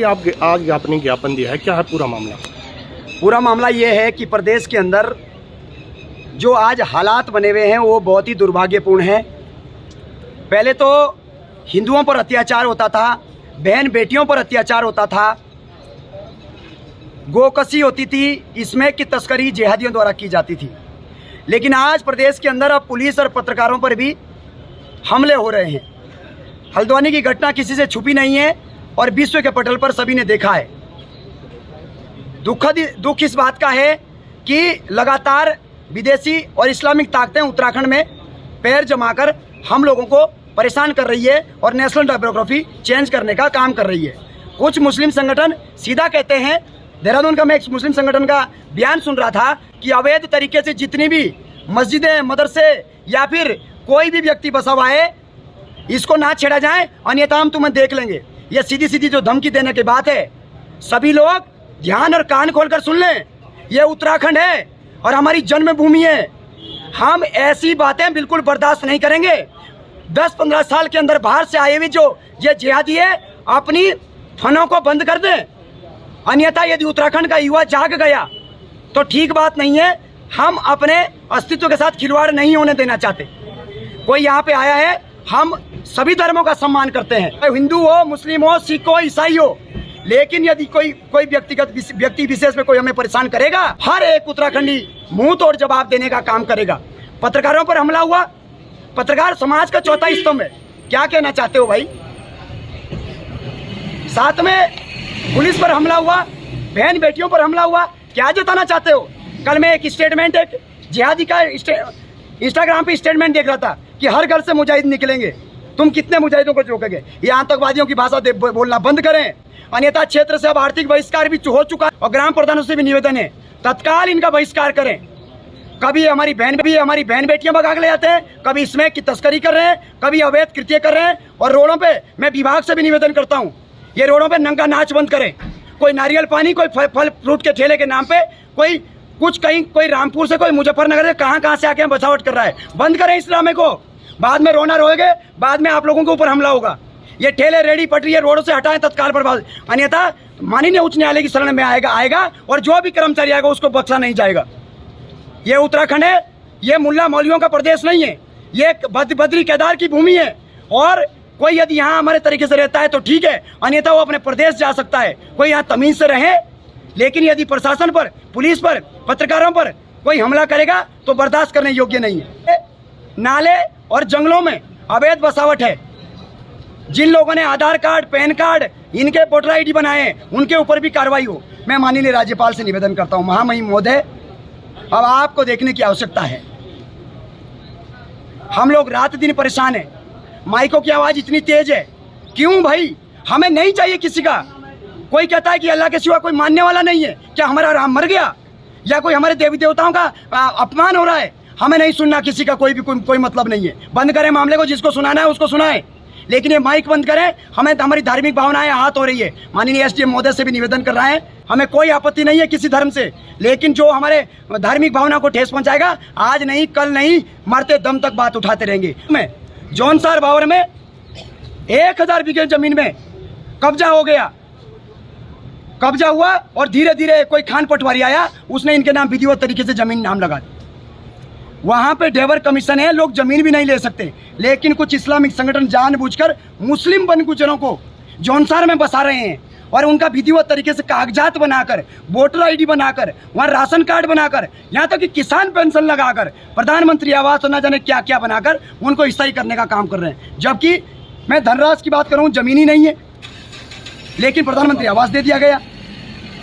आप आज आपने ज्ञापन दिया है, क्या है पूरा मामला? पूरा मामला ये है कि प्रदेश के अंदर जो आज हालात बने हुए हैं वो बहुत ही दुर्भाग्यपूर्ण हैं। पहले तो हिंदुओं पर अत्याचार होता था, बहन बेटियों पर अत्याचार होता था, गोकसी होती थी, इसमें की तस्करी जिहादियों द्वारा की जाती थी। लेकिन आज प्रदेश के अंदर अब पुलिस और पत्रकारों पर भी हमले हो रहे हैं। हल्द्वानी की घटना किसी से छुपी नहीं है और विश्व के पटल पर सभी ने देखा है। दुख इस बात का है कि लगातार विदेशी और इस्लामिक ताकतें उत्तराखंड में पैर जमाकर हम लोगों को परेशान कर रही है और नेशनल डेमोग्राफी चेंज करने का काम कर रही है। कुछ मुस्लिम संगठन सीधा कहते हैं, देहरादून का मैं एक मुस्लिम संगठन का बयान सुन रहा था कि अवैध तरीके से जितनी भी मस्जिदें, मदरसे या फिर कोई भी व्यक्ति बसा हुआ है, इसको ना छेड़ा जाए, अन्यथा हम तुम्हें देख लेंगे। ये सीधी सीधी जो धमकी देने की बात है, सभी लोग ध्यान और कान खोलकर सुन लें। ये उत्तराखंड है और हमारी जन्मभूमि है। हम ऐसी बातें बिल्कुल बर्दाश्त नहीं करेंगे। 10-15 साल के अंदर बाहर से आए हुए जो ये जिहादी है, अपनी फनों को बंद कर दें, अन्यथा यदि उत्तराखंड का युवा जाग गया तो ठीक बात नहीं है। हम अपने अस्तित्व के साथ खिलवाड़ नहीं होने देना चाहते। कोई यहाँ पे आया है, हम सभी धर्मों का सम्मान करते हैं, हिंदू हो, मुस्लिम हो, सिख हो, ईसाई हो, लेकिन यदि कोई व्यक्ति विशेष में कोई हमें परेशान करेगा, हर एक उत्तराखंडी मुंह तोड़ जवाब देने का काम करेगा। पत्रकारों पर हमला हुआ, पत्रकार समाज का चौथा स्तंभ है, क्या कहना चाहते हो भाई? साथ में पुलिस पर हमला हुआ, बहन बेटियों पर हमला हुआ, क्या जताना चाहते हो? कल मैं एक स्टेटमेंट, एक जिहादी का इंस्टाग्राम पे स्टेटमेंट देख रहा था कि हर घर से मुजाहिद निकलेंगे। तुम कितने मुजाहिदों को रोकोगे? ये आतंकवादियों की भाषा बोलना बंद करें, अन्यथा क्षेत्र से अब आर्थिक बहिष्कार भी हो चुका है और ग्राम प्रधानों से भी निवेदन है, तत्काल इनका बहिष्कार करें। कभी हमारी बहन बेटियां भगा के ले जाते हैं, कभी इसमें की तस्करी कर रहे हैं, कभी अवैध कृत्य कर रहे हैं। और रोडों पे मैं विभाग से भी निवेदन करता हूँ, ये रोडों पे नंगा नाच बंद करें। कोई नारियल पानी, कोई फल फ्रूट के ठेले के नाम पे कोई कुछ कहीं, कोई रामपुर से, कोई मुजफ्फरनगर से, कहाँ से आके बसावट कर रहा है। बंद करें इस ड्रामे को, बाद में रोना रोएगे, बाद में आप लोगों के ऊपर हमला होगा। ये ठेले, रेडी पटरी, ये रोडों से हटाएं तत्काल प्रभाव, अन्यथा माननीय उच्च न्यायालय की शरण में आएगा और जो भी कर्मचारी आएगा उसको बख्शा नहीं जाएगा। ये उत्तराखंड है, ये मुल्ला मौलवियों का प्रदेश नहीं है, ये बद्री केदार की भूमि है। और कोई यदि यहाँ हमारे तरीके से रहता है तो ठीक है, अन्यथा वो अपने प्रदेश जा सकता है। कोई यहाँ तमीज से रहे, लेकिन यदि प्रशासन पर, पुलिस पर, पत्रकारों पर कोई हमला करेगा तो बर्दाश्त करने योग्य नहीं है। नाले और जंगलों में अवैध बसावट है। जिन लोगों ने आधार कार्ड, पैन कार्ड, इनके वोटर ID बनाए, उनके ऊपर भी कार्रवाई हो। मैं माननीय राज्यपाल से निवेदन करता हूँ, महामहिम महोदय, अब आपको देखने की आवश्यकता है। हम लोग रात दिन परेशान हैं, माइकों की आवाज़ इतनी तेज है, क्यों भाई? हमें नहीं चाहिए किसी का। कोई कहता है कि अल्लाह के सिवा कोई मानने वाला नहीं है, क्या हमारा राम मर गया या कोई हमारे देवी देवताओं का अपमान हो रहा है? हमें नहीं सुनना किसी का, कोई मतलब नहीं है। बंद करें मामले को, जिसको सुनाना है उसको सुनाएं, लेकिन ये माइक बंद करें। हमें हमारी धार्मिक भावनाएं आहत हो रही है। माननीय SDM महोदय से भी निवेदन कर रहे हैं, हमें कोई आपत्ति नहीं है किसी धर्म से, लेकिन जो हमारे धार्मिक भावना को ठेस पहुंचाएगा, आज नहीं कल नहीं, मरते दम तक बात उठाते रहेंगे। मैं जौनसार बावर में 1000 बीघे जमीन में कब्जा हो गया, कब्जा हुआ और धीरे धीरे कोई खान पटवारी आया, उसने इनके नाम विधिवत तरीके से जमीन नाम लगा दी। वहाँ पे डेवर कमीशन है, लोग जमीन भी नहीं ले सकते, लेकिन कुछ इस्लामिक संगठन जानबूझकर मुस्लिम बन गुजरों को जौनसार में बसा रहे हैं और उनका विधिवत तरीके से कागजात बनाकर, वोटर ID बनाकर, वहाँ राशन कार्ड बनाकर, यहाँ तक कि किसान पेंशन लगाकर, प्रधानमंत्री आवास और न जाने क्या क्या बनाकर उनको ईसाई करने का काम कर रहे हैं। जबकि मैं धनराशि की बात करूँ, जमीन ही नहीं है, लेकिन प्रधानमंत्री आवास दे दिया गया।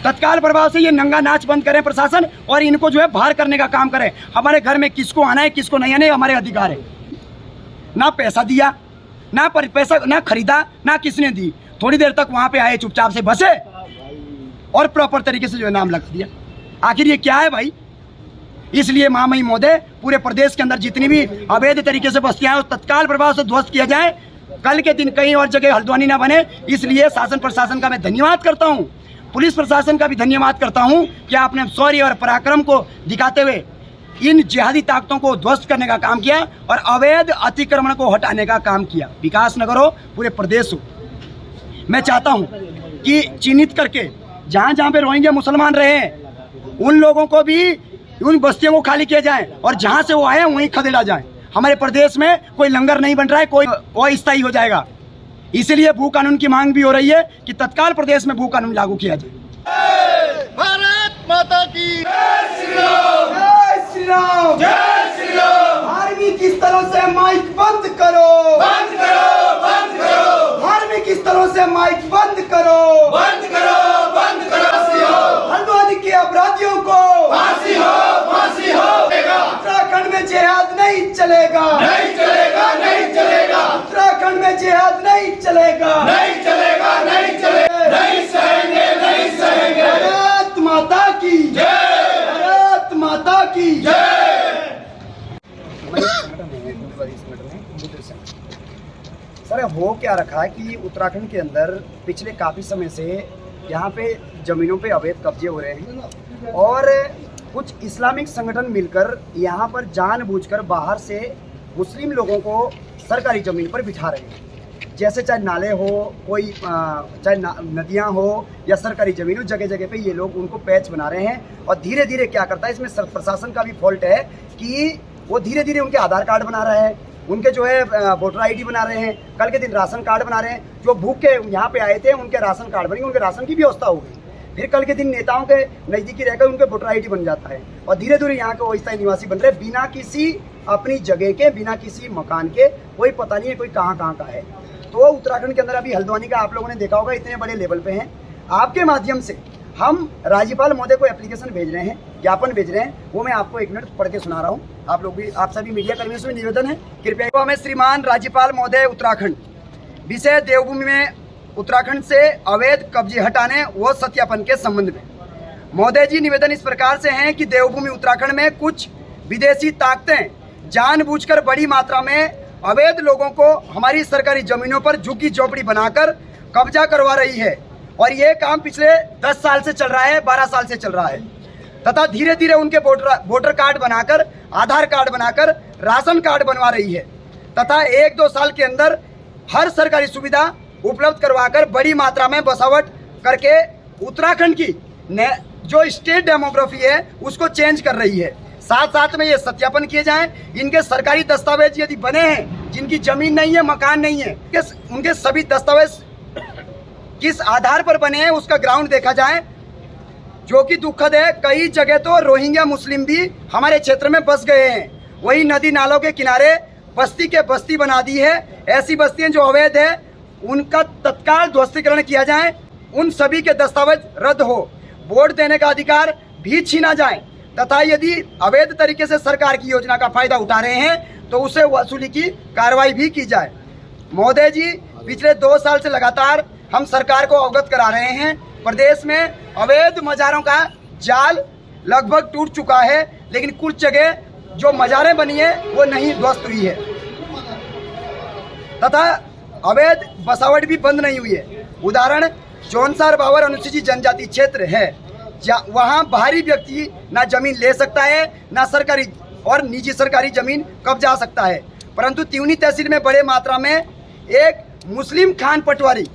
तत्काल प्रभाव से ये नंगा नाच बंद करें प्रशासन और इनको जो है बाहर करने का काम करें। हमारे घर में किसको आना है, किसको नहीं आना है, हमारे अधिकार है। ना पैसा दिया, ना पैसा ना खरीदा, ना किसने दी। थोड़ी देर तक वहाँ पे आए, चुपचाप से बसे और प्रॉपर तरीके से जो है नाम लगा दिया। आखिर ये क्या है भाई? इसलिए महामहिम महोदय, पूरे प्रदेश के अंदर जितनी भी अवैध तरीके से बस्तियाँ हैं, तत्काल प्रभाव से ध्वस्त किया जाए। कल के दिन कहीं और जगह हल्द्वानी ना बने, इसलिए शासन प्रशासन का मैं धन्यवाद करता हूँ, पुलिस प्रशासन का भी धन्यवाद करता हूँ कि आपने शौर्य और पराक्रम को दिखाते हुए इन जिहादी ताकतों को ध्वस्त करने का काम किया और अवैध अतिक्रमण को हटाने का काम किया। विकास नगर हो, पूरे प्रदेश हो। मैं चाहता हूँ कि चिन्हित करके जहाँ जहाँ पे रोहिंग्या मुसलमान रहे हैं उन लोगों को भी उन बस्तियों को खाली किया जाए और जहाँ से वो आए हैं वहीं खदेड़ा जाए। हमारे प्रदेश में कोई लंगर नहीं बन रहा है, कोई अस्थायी हो जाएगा। इसीलिए भू कानून की मांग भी हो रही है कि तत्काल प्रदेश में भू कानून लागू किया जाए। भारत माता की जय श्री राम, जय श्री राम। धार्मिक स्थलों से माइक बंद करो, बंद करो, बंद करो। धार्मिक स्थलों से माइक बंद करो, बंद करो, बंद करो। हल्द्वानी के अपराधियों को फांसी हो, फांसी हो। उत्तराखंड में जिहाद नहीं चलेगा, नहीं चलेगा, नहीं चलेगा। उत्तराखंड में जिहाद नहीं चलेगा, नहीं चलेगा, नहीं चलेगा। नहीं सहेंगे, नहीं सहेंगे। भारत माता की जय, भारत माता की जय। सर हो क्या रखा है कि उत्तराखंड के अंदर पिछले काफ़ी समय से यहाँ पे ज़मीनों पे अवैध कब्जे हो रहे हैं और कुछ इस्लामिक संगठन मिलकर यहाँ पर जानबूझकर बाहर से मुस्लिम लोगों को सरकारी ज़मीन पर बिठा रहे हैं। जैसे चाहे नाले हो, कोई चाहे नदियाँ हो या सरकारी ज़मीन हो, जगह जगह पे ये लोग उनको पैच बना रहे हैं। और धीरे धीरे क्या करता है, इसमें प्रशासन का भी फॉल्ट है कि वो धीरे धीरे उनके आधार कार्ड बना रहा है, उनके जो है वोटर आईडी बना रहे हैं, कल के दिन राशन कार्ड बना रहे हैं। जो भूखे यहाँ पे आए थे उनके राशन कार्ड बनेंगे, उनके राशन की व्यवस्था होगी। फिर कल के दिन नेताओं के नज़दीकी रहकर उनके वोटर आईडी बन जाता है और धीरे धीरे यहाँ के अस्थायी निवासी बन रहे बिना किसी अपनी जगह के, बिना किसी मकान के। कोई पता नहीं है कोई कहाँ का है। तो उत्तराखंड के अंदर अभी हल्द्वानी का आप लोगों ने देखा होगा, इतने बड़े लेवल पे हैं। आपके माध्यम से हम राज्यपाल महोदय को एप्लीकेशन भेज रहे हैं, ज्ञापन भेज रहे हैं। वो मैं आपको 1 मिनट पढ़ के सुना रहा हूँ। आप लोग भी, आप सभी मीडिया कर्मियों से निवेदन है, कृपया हमें श्रीमान राज्यपाल महोदय उत्तराखंड, विषय देवभूमि में उत्तराखंड से अवैध कब्जे हटाने व सत्यापन के संबंध में। महोदय जी, निवेदन इस प्रकार से हैं कि देवभूमि उत्तराखंड में कुछ विदेशी ताकतें जानबूझकर बड़ी मात्रा में अवैध लोगों को हमारी सरकारी जमीनों पर झुग्गी झोपड़ी बनाकर कब्जा करवा रही है और ये काम पिछले 10 साल से चल रहा है, 12 साल से चल रहा है। तथा धीरे धीरे उनके वोटर कार्ड बनाकर, आधार कार्ड बनाकर राशन कार्ड बनवा रही है तथा 1-2 साल के अंदर हर सरकारी सुविधा उपलब्ध करवाकर बड़ी मात्रा में बसावट करके उत्तराखंड की जो स्टेट डेमोग्राफी है उसको चेंज कर रही है। साथ साथ में ये सत्यापन किए जाएं, इनके सरकारी दस्तावेज यदि बने हैं, जिनकी जमीन नहीं है, मकान नहीं है, उनके सभी दस्तावेज किस आधार पर बने हैं उसका ग्राउंड देखा जाए, जो कि दुखद है। कई जगह तो रोहिंग्या मुस्लिम भी हमारे क्षेत्र में बस गए हैं। वही नदी नालों के किनारे बस्ती के बस्ती बना दी है। ऐसी बस्तियां जो अवैध है उनका तत्काल ध्वस्तीकरण किया जाए, उन सभी के दस्तावेज रद्द हो, वोट देने का अधिकार भी छीना जाए तथा यदि अवैध तरीके से सरकार की योजना का फायदा उठा रहे हैं तो उसे वसूली की कार्रवाई भी की जाए। महोदय जी, पिछले 2 साल से लगातार हम सरकार को अवगत करा रहे हैं, प्रदेश में अवैध मज़ारों का जाल लगभग टूट चुका है, लेकिन कुछ जगह जो मज़ारें बनी है वो नहीं ध्वस्त हुई है तथा अवैध बसावट भी बंद नहीं हुई है। उदाहरण जौनसार बावर अनुसूचित जनजाति क्षेत्र है, वहाँ बाहरी व्यक्ति ना जमीन ले सकता है, ना सरकारी और निजी सरकारी जमीन कब्जा सकता है। परंतु त्यूनी तहसील में बड़े मात्रा में एक मुस्लिम खान पटवारी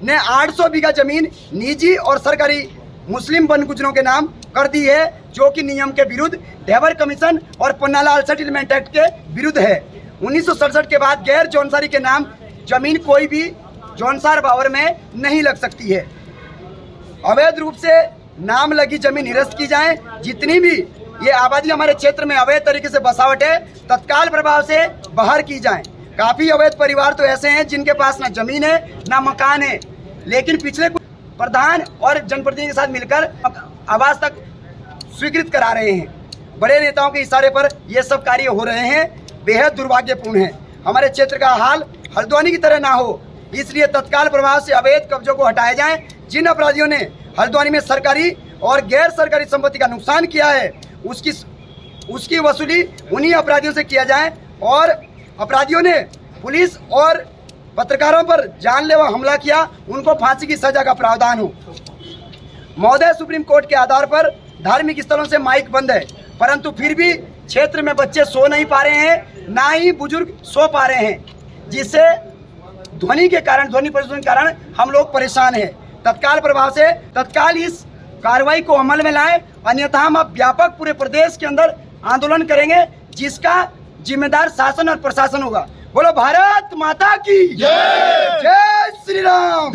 ने 800 बीघा जमीन निजी और सरकारी मुस्लिम वन गुजरों के नाम कर दी है, जो कि नियम के विरुद्ध, ढेबर कमीशन और पन्नालाल सेटलमेंट एक्ट के विरुद्ध है। 1967 के बाद गैर जौनसारी के नाम जमीन कोई भी जौनसार बावर में नहीं लग सकती है। अवैध रूप से नाम लगी जमीन निरस्त की जाए। जितनी भी ये आबादी हमारे क्षेत्र में अवैध तरीके से बसावट है तत्काल प्रभाव से बाहर की जाए। काफ़ी अवैध परिवार तो ऐसे हैं जिनके पास ना जमीन है ना मकान है, लेकिन पिछले कुछ प्रधान और जनप्रतिनिधि के साथ मिलकर आवास तक स्वीकृत करा रहे हैं। बड़े नेताओं के इशारे पर ये सब कार्य हो रहे हैं, बेहद दुर्भाग्यपूर्ण है। हमारे क्षेत्र का हाल हल्द्वानी की तरह ना हो, इसलिए तत्काल प्रभाव से अवैध कब्जों को हटाया जाए। जिन अपराधियों ने हल्द्वानी में सरकारी और गैर सरकारी संपत्ति का नुकसान किया है उसकी वसूली उन्हीं अपराधियों से किया जाए और अपराधियों ने पुलिस और पत्रकारों पर जानलेवा हमला किया, उनको फांसी की सजा का प्रावधान हो। महोदय, सुप्रीम कोर्ट के आधार पर धार्मिक स्थलों से माइक बंद है, परंतु फिर भी क्षेत्र में बच्चे सो नहीं पा रहे हैं, ना ही बुजुर्ग सो पा रहे हैं, जिससे ध्वनि के कारण, ध्वनि प्रदूषण के कारण हम लोग परेशान हैं। तत्काल प्रभाव से तत्काल इस कार्रवाई को अमल में लाएं, अन्यथा हम अब व्यापक पूरे प्रदेश के अंदर आंदोलन करेंगे, जिसका जिम्मेदार शासन और प्रशासन होगा। बोलो भारत माता की जय, जय श्री राम।